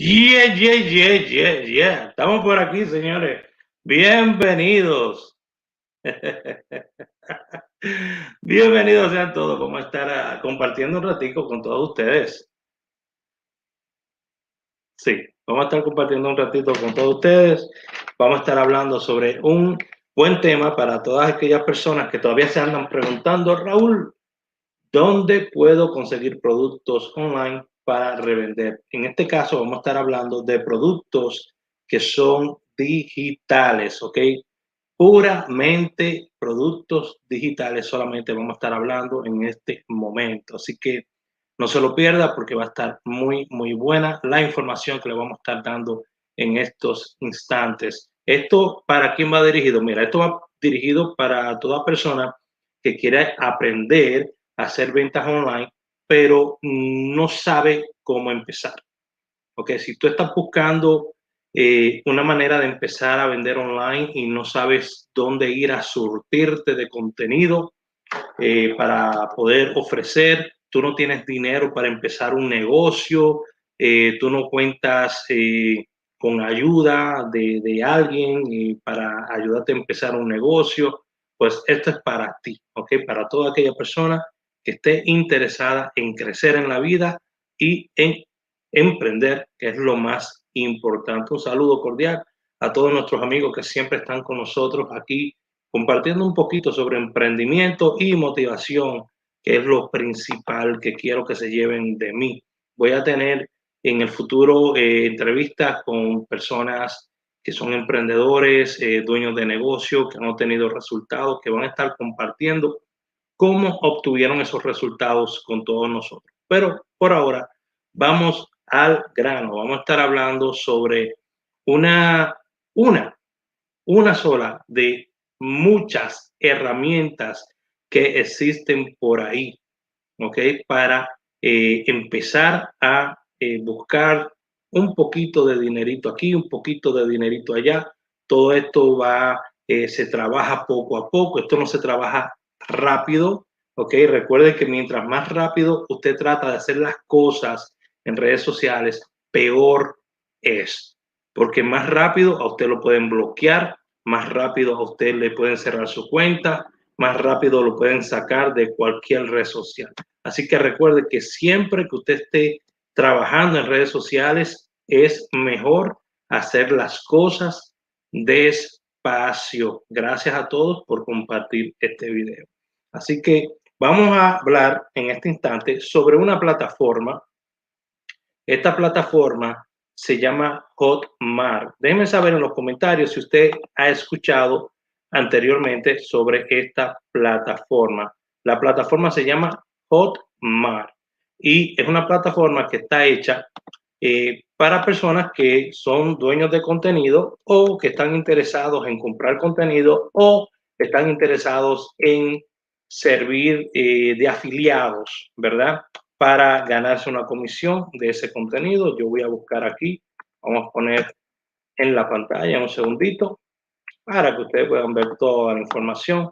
Yeah, yeah, yeah, yeah, yeah. Estamos por aquí, señores. Bienvenidos. Bienvenidos sean todos. Vamos a estar compartiendo un ratico con todos ustedes. Sí, vamos a estar compartiendo un ratito con todos ustedes. Vamos a estar hablando sobre un buen tema para todas aquellas personas que todavía se andan preguntando, Raúl, ¿dónde puedo conseguir productos online para revender? En este caso vamos a estar hablando de productos que son digitales, ¿ok? Puramente productos digitales solamente vamos a estar hablando en este momento. Así que no se lo pierda porque va a estar muy, muy buena la información que le vamos a estar dando en estos instantes. ¿Esto para quién va dirigido? Mira, esto va dirigido para toda persona que quiera aprender a hacer ventas online, pero no sabe cómo empezar. Ok, si tú estás buscando una manera de empezar a vender online y no sabes dónde ir a surtirte de contenido para poder ofrecer, tú no tienes dinero para empezar un negocio, tú no cuentas con ayuda de alguien para ayudarte a empezar un negocio, pues esto es para ti, ¿ok? Para toda aquella persona que esté interesada en crecer en la vida y en emprender, que es lo más importante. Un saludo cordial a todos nuestros amigos que siempre están con nosotros aquí compartiendo un poquito sobre emprendimiento y motivación, que es lo principal que quiero que se lleven de mí. Voy a tener en el futuro entrevistas con personas que son emprendedores, dueños de negocio, que han obtenido resultados, que van a estar compartiendo cómo obtuvieron esos resultados con todos nosotros. Pero por ahora, vamos al grano. Vamos a estar hablando sobre una, una una sola de muchas herramientas que existen por ahí, ¿ok? Para empezar a buscar un poquito de dinerito aquí, un poquito de dinerito allá. Todo esto se trabaja poco a poco, esto no se trabaja rápido, ¿ok? Recuerde que mientras más rápido usted trata de hacer las cosas en redes sociales, peor es, porque más rápido a usted lo pueden bloquear, más rápido a usted le pueden cerrar su cuenta, más rápido lo pueden sacar de cualquier red social. Así que recuerde que siempre que usted esté trabajando en redes sociales, es mejor hacer las cosas despacio. Gracias a todos por compartir este video. Así que vamos a hablar en este instante sobre una plataforma. Esta plataforma se llama Hotmart. Déjenme saber en los comentarios si usted ha escuchado anteriormente sobre esta plataforma. La plataforma se llama Hotmart y es una plataforma que está hecha para personas que son dueños de contenido o que están interesados en comprar contenido o están interesados en servir de afiliados, ¿verdad? Para ganarse una comisión de ese contenido. Yo voy a buscar aquí, vamos a poner en la pantalla un segundito para que ustedes puedan ver toda la información.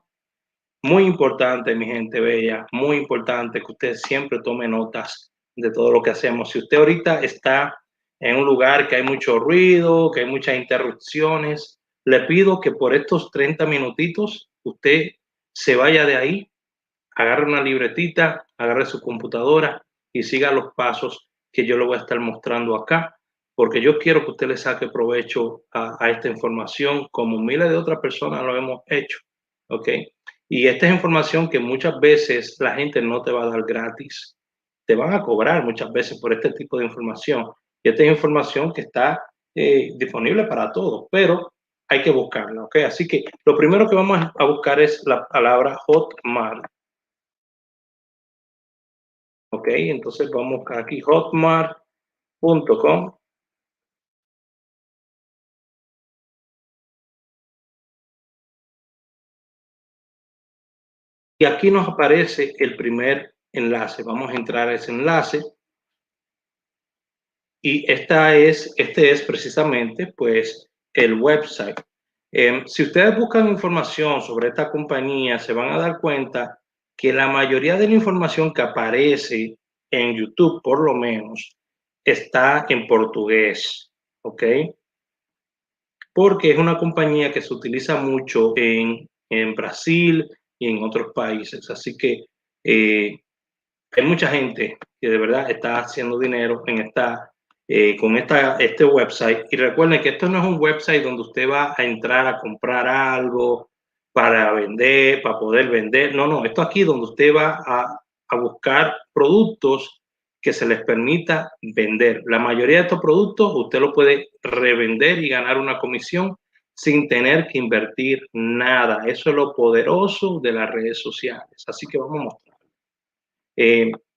Muy importante, mi gente bella, muy importante que usted siempre tome notas de todo lo que hacemos. Si usted ahorita está en un lugar que hay mucho ruido, que hay muchas interrupciones, le pido que por estos 30 minutitos usted se vaya de ahí, agarre una libretita, agarre su computadora y siga los pasos que yo le voy a estar mostrando acá, porque yo quiero que usted le saque provecho a esta información como miles de otras personas lo hemos hecho, ¿ok? Y esta es información que muchas veces la gente no te va a dar gratis, te van a cobrar muchas veces por este tipo de información. Y esta es información que está disponible para todos, pero hay que buscarla, ¿ok? Así que lo primero que vamos a buscar es la palabra Hotmart. Ok, entonces vamos a buscar aquí hotmart.com y aquí nos aparece el primer enlace. Vamos a entrar a ese enlace y este es precisamente pues el website. Si ustedes buscan información sobre esta compañía, se van a dar cuenta que la mayoría de la información que aparece en YouTube, por lo menos, está en portugués, ¿ok? Porque es una compañía que se utiliza mucho en Brasil y en otros países. Así que hay mucha gente que de verdad está haciendo dinero con este website. Y recuerden que esto no es un website donde usted va a entrar a comprar algo para vender, para poder vender. No, no, esto aquí donde usted va a buscar productos que se les permita vender. La mayoría de estos productos usted lo puede revender y ganar una comisión sin tener que invertir nada. Eso es lo poderoso de las redes sociales. Así que vamos a mostrar.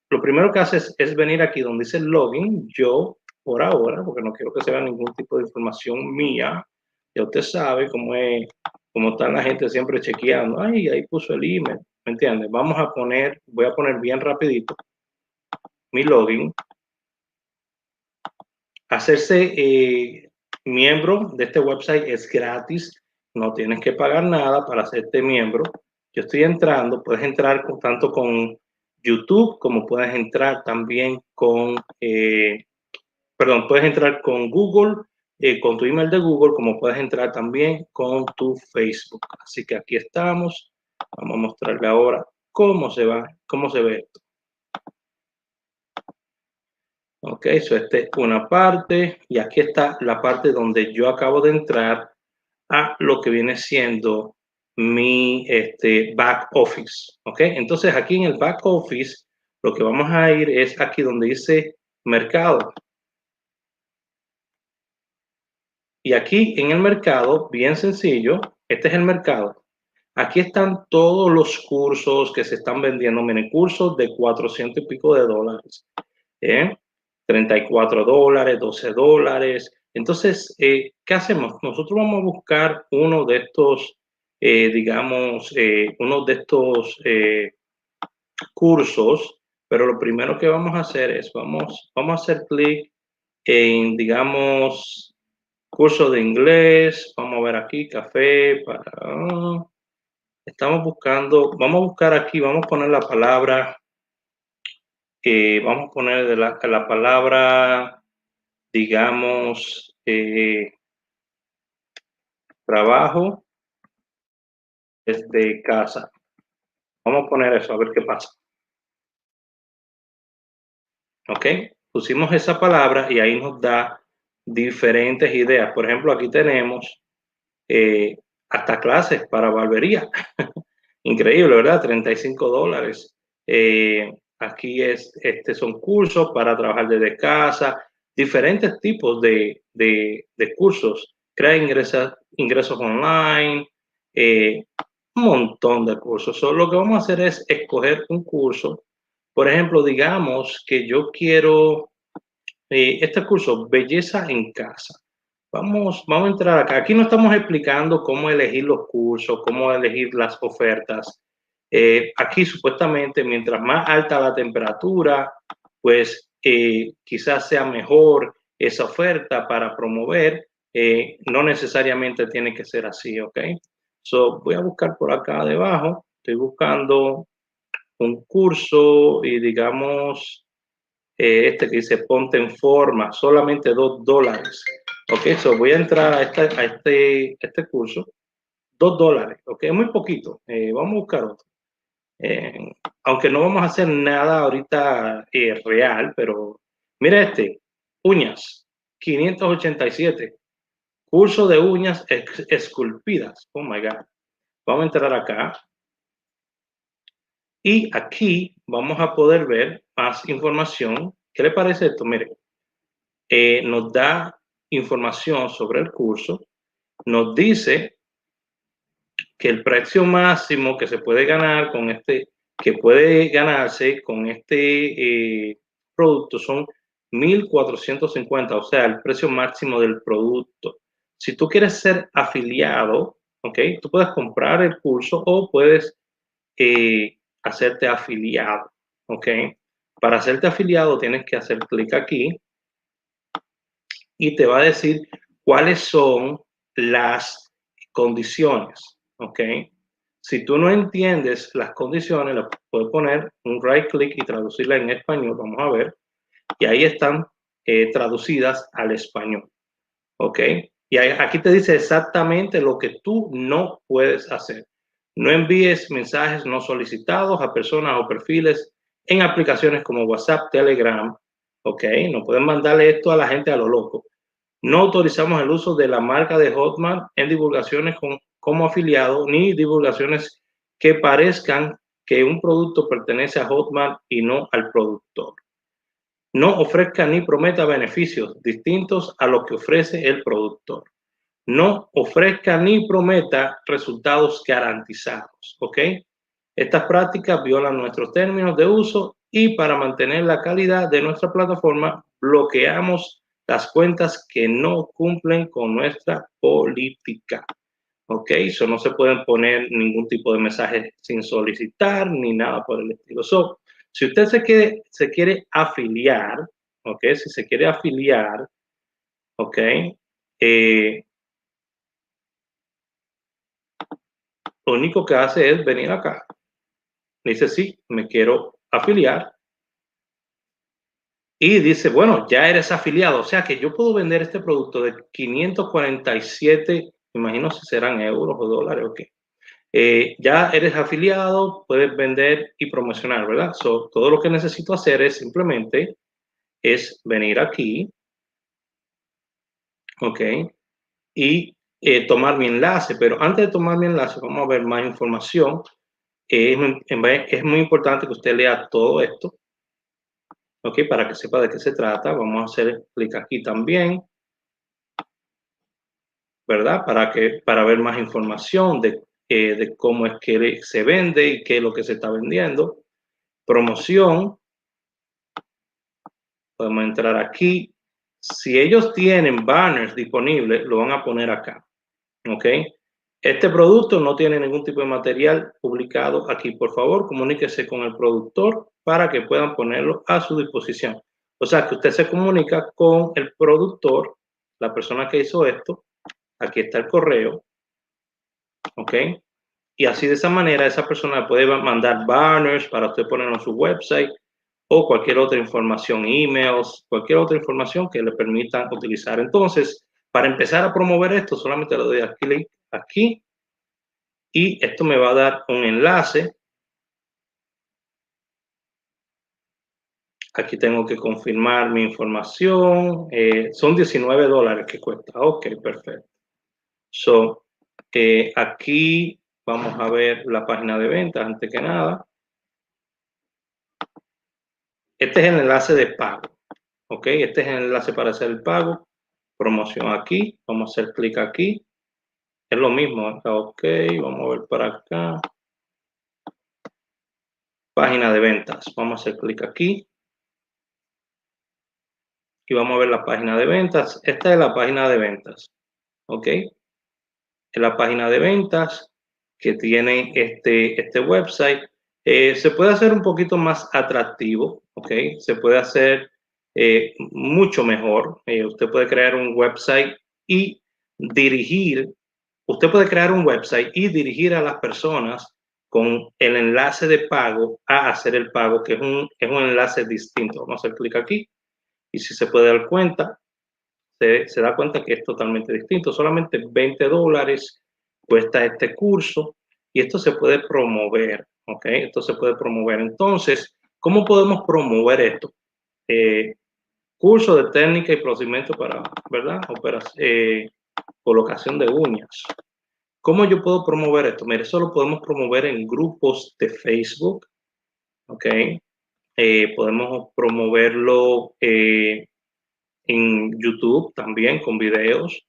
Lo primero que haces es venir aquí donde dice login. Yo, por ahora, porque no quiero que se vea ningún tipo de información mía, ya usted sabe cómo está la gente siempre chequeando. Ay, ahí puso el email, ¿me entiende? Voy a poner bien rapidito mi login. Hacerse miembro de este website es gratis, no tienes que pagar nada para hacerte miembro. Yo estoy entrando, puedes entrar tanto con YouTube como puedes entrar también puedes entrar con Google, con tu email de Google, como puedes entrar también con tu Facebook. Así que aquí estamos. Vamos a mostrarle ahora cómo se ve esto. Ok, esta es una parte y aquí está la parte donde yo acabo de entrar a lo que viene siendo mi back office. Ok, entonces aquí en el back office lo que vamos a ir es aquí donde dice mercado. Y aquí en el mercado, bien sencillo, este es el mercado. Aquí están todos los cursos que se están vendiendo. Miren, cursos de 400 y pico de dólares. ¿eh? $34, $12. Entonces, ¿qué hacemos? Nosotros vamos a buscar uno de estos, uno de estos cursos, pero lo primero que vamos a hacer es, vamos a hacer clic en, digamos, curso de inglés. Vamos a ver aquí, café, estamos buscando, vamos a buscar aquí, vamos a poner la palabra, vamos a poner la palabra, digamos, trabajo desde casa. Vamos a poner eso, a ver qué pasa. ¿Ok? Pusimos esa palabra y ahí nos da diferentes ideas. Por ejemplo, aquí tenemos hasta clases para barbería. Increíble, ¿verdad? $35. Aquí son cursos para trabajar desde casa, diferentes tipos de cursos. Crea ingresos online, un montón de cursos. Lo que vamos a hacer es escoger un curso. Por ejemplo, digamos que yo quiero este curso, belleza en casa. Vamos a entrar acá. Aquí no estamos explicando cómo elegir los cursos, cómo elegir las ofertas. Aquí supuestamente, mientras más alta la temperatura, pues quizás sea mejor esa oferta para promover. No necesariamente tiene que ser así, ¿ok? Voy a buscar por acá debajo. Estoy buscando un curso y digamos este que dice ponte en forma, solamente $2. Ok, voy a entrar a este curso, $2, ok, muy poquito. Vamos a buscar otro. Eh, Aunque no vamos a hacer nada ahorita real, pero mira uñas, 587, curso de uñas esculpidas. Oh my God. Vamos a entrar acá. Y aquí vamos a poder ver más información. ¿Qué le parece esto? Mire, nos da información sobre el curso, nos dice que el precio máximo que se puede ganar que puede ganarse con producto son 1,450, o sea, el precio máximo del producto. Si tú quieres ser afiliado, ¿ok? Tú puedes comprar el curso o puedes hacerte afiliado, ¿ok? Para hacerte afiliado tienes que hacer clic aquí y te va a decir cuáles son las condiciones, ¿ok? Si tú no entiendes las condiciones, le puedes poner un right click y traducirla en español, vamos a ver, y ahí están traducidas al español. ¿Ok? Y aquí te dice exactamente lo que tú no puedes hacer. No envíes mensajes no solicitados a personas o perfiles en aplicaciones como WhatsApp, Telegram. ¿Ok? No pueden mandarle esto a la gente a lo loco. No autorizamos el uso de la marca de Hotmart en divulgaciones como afiliado ni divulgaciones que parezcan que un producto pertenece a Hotmart y no al productor. No ofrezca ni prometa beneficios distintos a los que ofrece el productor. No ofrezca ni prometa resultados garantizados, ¿ok? Estas prácticas violan nuestros términos de uso y para mantener la calidad de nuestra plataforma bloqueamos las cuentas que no cumplen con nuestra política, ¿ok? Eso no se pueden poner ningún tipo de mensaje sin solicitar ni nada por el estilo. Si usted se quiere afiliar, ¿ok? Si se quiere afiliar, ¿ok? Eh, lo único que hace es venir acá. Dice, sí, me quiero afiliar. Y dice, bueno, ya eres afiliado. O sea que yo puedo vender este producto de 547, me imagino si serán euros o dólares o qué. Ya eres afiliado, puedes vender y promocionar, ¿verdad? Todo lo que necesito hacer es simplemente venir aquí, ¿ok? Y tomar mi enlace. Pero antes de tomar mi enlace, vamos a ver más información. Es muy importante que usted lea todo esto, ¿ok? Para que sepa de qué se trata. Vamos a hacer clic aquí también, ¿verdad? Para ver más información de cómo es que se vende y qué es lo que se está vendiendo. Promoción. Podemos entrar aquí. Si ellos tienen banners disponibles, lo van a poner acá, ¿ok? Este producto no tiene ningún tipo de material publicado aquí. Por favor, comuníquese con el productor para que puedan ponerlo a su disposición. O sea, que usted se comunica con el productor, la persona que hizo esto. Aquí está el correo, ¿ok? Y así de esa manera esa persona puede mandar banners para usted ponerlo en su website o cualquier otra información, emails, cualquier otra información que le permita utilizar. Entonces, para empezar a promover esto, solamente le doy clic aquí y esto me va a dar un enlace. Aquí tengo que confirmar mi información. Son $19 que cuesta. Ok, perfecto. Aquí vamos a ver la página de ventas antes que nada. Este es el enlace de pago. Ok, este es el enlace para hacer el pago. Promoción aquí. Vamos a hacer clic aquí. Es lo mismo. Ok, vamos a ver para acá. Página de ventas. Vamos a hacer clic aquí. Y vamos a ver la página de ventas. Esta es la página de ventas. Ok. Es la página de ventas que tiene este website. Se puede hacer un poquito más atractivo. Ok. Se puede hacer mucho mejor. Usted puede crear un website y dirigir. Usted puede crear un website y dirigir a las personas con el enlace de pago a hacer el pago, que es un enlace distinto. Vamos a hacer clic aquí y si se puede dar cuenta, se da cuenta que es totalmente distinto. Solamente $20 cuesta este curso y esto se puede promover, ¿ok? Esto se puede promover. Entonces, ¿cómo podemos promover esto? Curso de técnica y procedimiento para, ¿verdad? Colocación de uñas. ¿Cómo yo puedo promover esto? Mire, eso lo podemos promover en grupos de Facebook, ¿ok? Podemos promoverlo en YouTube también con videos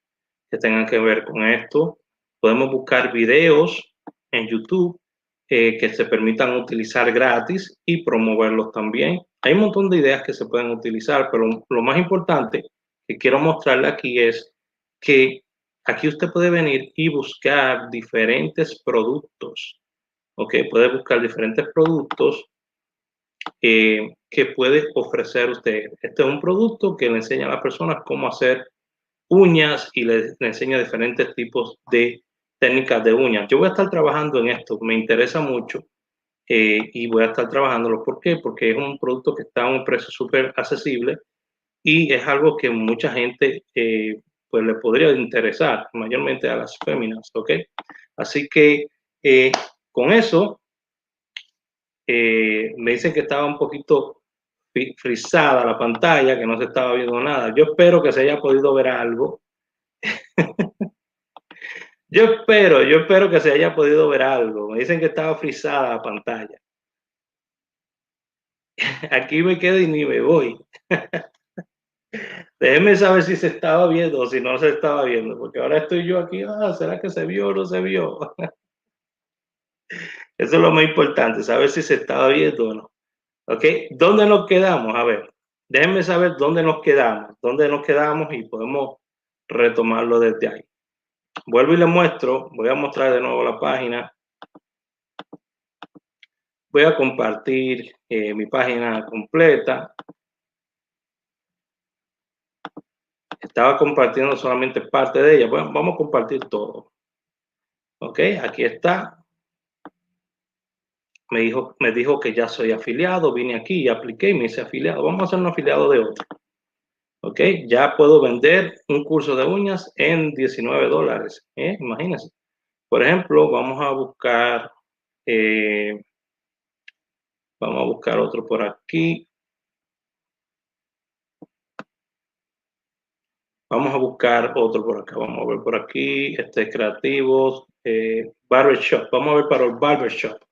que tengan que ver con esto. Podemos buscar videos en YouTube que se permitan utilizar gratis y promoverlos también. Hay un montón de ideas que se pueden utilizar, pero lo más importante que quiero mostrarle aquí es que aquí usted puede venir y buscar diferentes productos. Ok, puede buscar diferentes productos que puede ofrecer usted. Este es un producto que le enseña a las personas cómo hacer uñas y le enseña diferentes tipos de técnicas de uñas. Yo voy a estar trabajando en esto, me interesa mucho y voy a estar trabajándolo. ¿Por qué? Porque es un producto que está a un precio súper accesible y es algo que mucha gente pues le podría interesar, mayormente a las féminas, ¿ok? Así que con eso me dicen que estaba un poquito frisada la pantalla, que no se estaba viendo nada. Yo espero que se haya podido ver algo. Yo espero que se haya podido ver algo. Me dicen que estaba frisada la pantalla. Aquí me quedo y ni me voy. Déjenme saber si se estaba viendo o si no se estaba viendo, porque ahora estoy yo aquí, ¿será que se vio o no se vio? Eso es lo más importante, saber si se estaba viendo o no. ¿Ok? ¿Dónde nos quedamos? A ver, déjenme saber dónde nos quedamos y podemos retomarlo desde ahí. Vuelvo y les muestro, voy a mostrar de nuevo la página. Voy a compartir mi página completa. Estaba compartiendo solamente parte de ella. Bueno, vamos a compartir todo. Ok, aquí está. Me dijo que ya soy afiliado. Vine aquí y apliqué y me hice afiliado. Vamos a ser un afiliado de otro. Ok, ya puedo vender un curso de uñas en $19. Imagínense. Por ejemplo, eh, vamos a buscar otro por aquí. Vamos a buscar otro por acá. Vamos a ver por aquí. Creativos. Barbershop. Vamos a ver para el barbershop.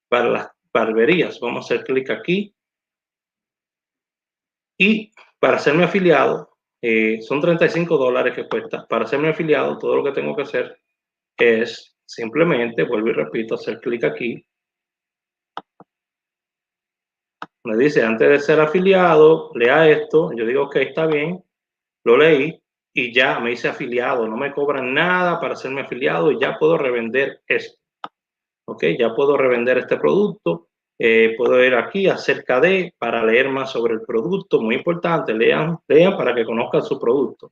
Para las barberías. Vamos a hacer clic aquí. Y para hacerme afiliado, son $35 que cuesta. Para hacerme afiliado, todo lo que tengo que hacer es simplemente, vuelvo y repito, hacer clic aquí. Me dice, antes de ser afiliado, lea esto. Yo digo, ok, está bien. Lo leí y ya me hice afiliado. No me cobran nada para hacerme afiliado y ya puedo revender esto. Ok, ya puedo revender este producto. Puedo ir aquí acerca de, para leer más sobre el producto. Muy importante, lean para que conozcan su producto.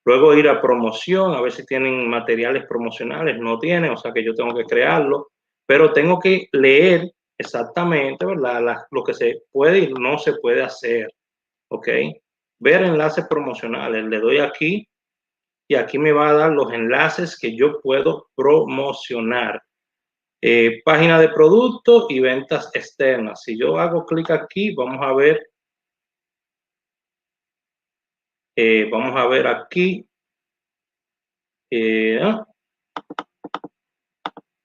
Luego ir a promoción, a ver si tienen materiales promocionales. No tienen, o sea que yo tengo que crearlo. Pero tengo que leer exactamente, ¿verdad? Lo que se puede y no se puede hacer. ¿Ok? Ver enlaces promocionales. Le doy aquí y aquí me va a dar los enlaces que yo puedo promocionar. Página de producto y ventas externas. Si yo hago clic aquí, vamos a ver aquí.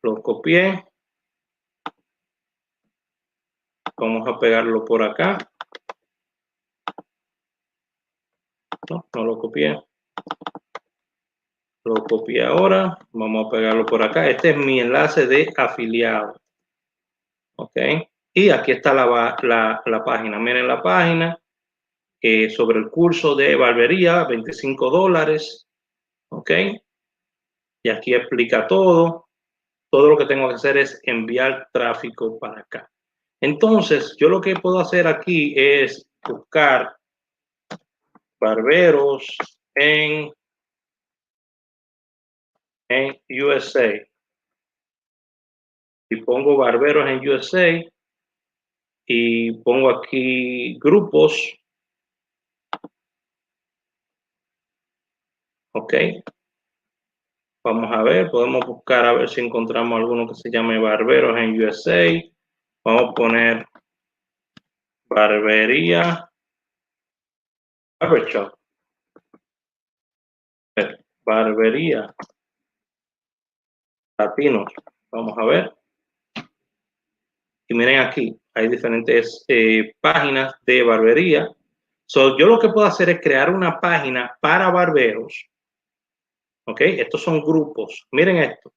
Lo copié. Vamos a pegarlo por acá. No lo copié. Lo copié ahora. Vamos a pegarlo por acá. Este es mi enlace de afiliado. Ok. Y aquí está la página. Miren la página sobre el curso de barbería, $25. Ok. Y aquí explica todo. Todo lo que tengo que hacer es enviar tráfico para acá. Entonces, yo lo que puedo hacer aquí es buscar barberos en USA. Y pongo barberos en USA y pongo aquí grupos. Ok. Vamos a ver, podemos buscar a ver si encontramos alguno que se llame barberos en USA. Vamos a poner barbería, barbershop, barbería, latinos. Vamos a ver. Y miren aquí, hay diferentes páginas de barbería. Yo lo que puedo hacer es crear una página para barberos. Ok, estos son grupos. Miren esto.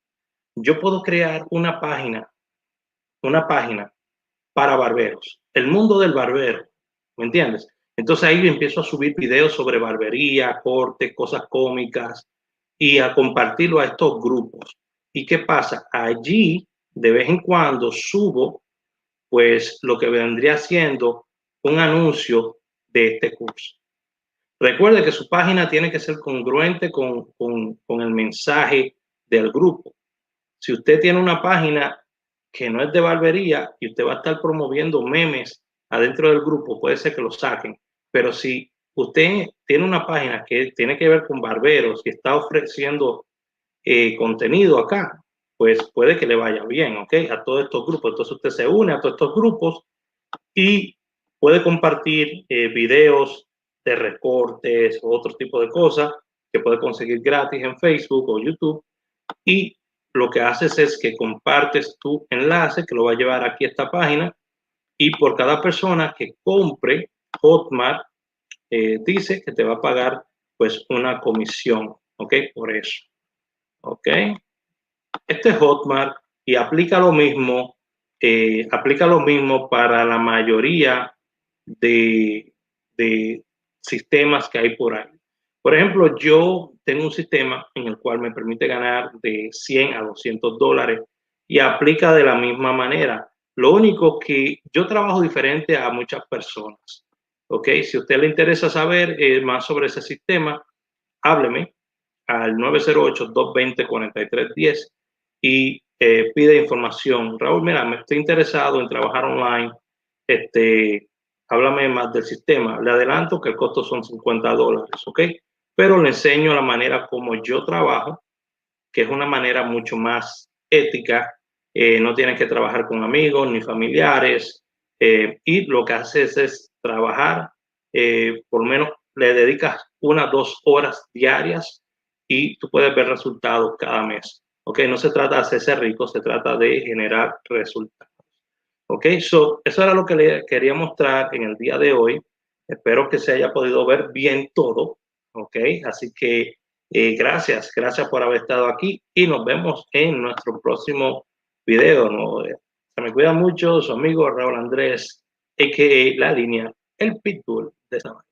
Yo puedo crear una página para barberos. El mundo del barbero. ¿Me entiendes? Entonces ahí yo empiezo a subir videos sobre barbería, corte, cosas cómicas y a compartirlo a estos grupos. ¿Y qué pasa? Allí de vez en cuando subo pues lo que vendría siendo un anuncio de este curso. Recuerde que su página tiene que ser congruente con el mensaje del grupo. Si usted tiene una página que no es de barbería y usted va a estar promoviendo memes adentro del grupo, puede ser que lo saquen. Pero si usted tiene una página que tiene que ver con barberos y está ofreciendo contenido acá, pues puede que le vaya bien, ¿ok? A todos estos grupos. Entonces usted se une a todos estos grupos y puede compartir videos de recortes o otro tipo de cosas que puede conseguir gratis en Facebook o YouTube. Y lo que haces es que compartes tu enlace que lo va a llevar aquí a esta página, y por cada persona que compre, Hotmart dice que te va a pagar pues una comisión, ¿ok? Por eso, ¿ok? Este es Hotmart y aplica lo mismo para la mayoría de, de sistemas que hay por ahí. Por ejemplo, yo tengo un sistema en el cual me permite ganar de 100 a 200 dólares y aplica de la misma manera. Lo único que yo trabajo diferente a muchas personas. ¿Ok? Si a usted le interesa saber más sobre ese sistema, hábleme al 908-220-4310 y pide información. Raúl, mira, me estoy interesado en trabajar online. Háblame más del sistema. Le adelanto que el costo son 50 dólares, ¿ok? Pero le enseño la manera como yo trabajo, que es una manera mucho más ética. No tienes que trabajar con amigos ni familiares. Y lo que haces es trabajar, por lo menos le dedicas 1 o 2 horas diarias y tú puedes ver resultados cada mes. ¿Ok? No se trata de hacerse rico, se trata de generar resultados. ¿Ok? Eso era lo que le quería mostrar en el día de hoy. Espero que se haya podido ver bien todo. ¿Ok? Así que gracias por haber estado aquí y nos vemos en nuestro próximo video, ¿no? Se me cuida mucho su amigo Raúl Andrés, a.k.a. La Línea, el Pitbull de Sabana.